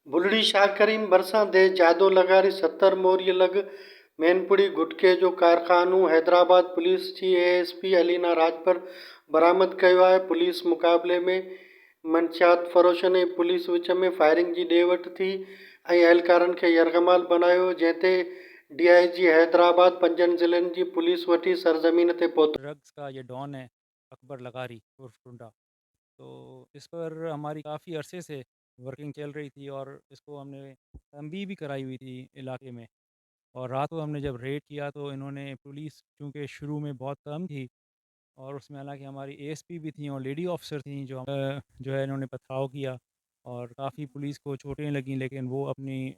बुलड़ी शाह करीम बरसां दे जादो लगारी 70 मोरी लग मैनपुरी गुटके जो कारखानो हैदराबाद पुलिस जी एएसपी अलीना राजपर बरामद कयो आहे। पुलिस मुक़ाबले में मंशियात फ़रोशन ऐं पुलिस विच में फायरिंग जी ॾे वठि थी ऐं अहलकारनि खे यरग़माल बनायो, जंहिं ते डीआईजी हैदराबाद 5 ज़िलनि जी पुलिस वठी सरज़मीन ते पहुतो। ड्रग्स का ये डॉन है अकबर लगारी उर्फ टुंडा। तो इस पर हमारी काफ़ी अरसे से वर्किंग चल रही थी और इसको हमने तंबीह भी कराई हुई थी इलाके में। और रात को हमने जब रेड किया तो इन्होंने पुलिस चूँकि शुरू में बहुत कम थी और उसमें हालांकि हमारी एएसपी भी थी और लेडी ऑफिसर थी जो है इन्होंने पथराव किया और काफ़ी पुलिस को चोटें लगीं, लेकिन वो अपनी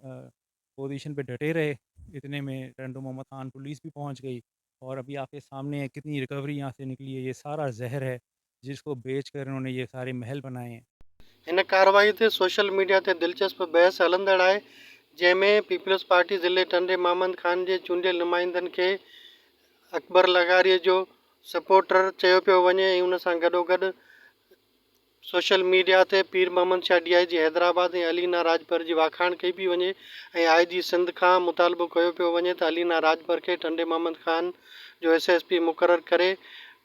पोजीशन पे डटे रहे। इतने में टंडू मोहम्मद खान पुलिस भी पहुंच गई और अभी आपके सामने है कितनी रिकवरी यहाँ से निकली है। ये सारा जहर है जिसको बेचकर इन्होंने ये सारे महल बनाए हैं। हिन कार्रवाई ते सोशल मीडिया ते दिलचस्प बहस हलंदड़ आहे, जंहिंमें पीपल्स पार्टी ज़िले टंडे मोहम्मद खान जे चूंडियल नुमाइंदनि खे अकबर लगारीअ जो सपोर्टर चयो पियो वञे ऐं उन सां गॾोगॾु सोशल मीडिया ते पीर मोहम्मद शाह डीआईजी हैदराबाद ऐं अलीना राजपर जी वाखाण कई पई वञे ऐं आईजी सिंध खां मुतालबो कयो पियो वञे त अलीना राजपर खे टंडे मोहम्मद खान जो एसएसपी मुक़ररु करे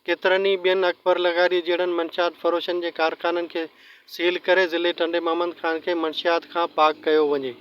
केतिरनि ई ॿियनि अकबर लगारी जहिड़नि मंशियात फ़रोशन जे कारखाननि खे सील करे ज़िले टंडे मोहम्मद खान खे मंशियात खां पाक कयो वञे।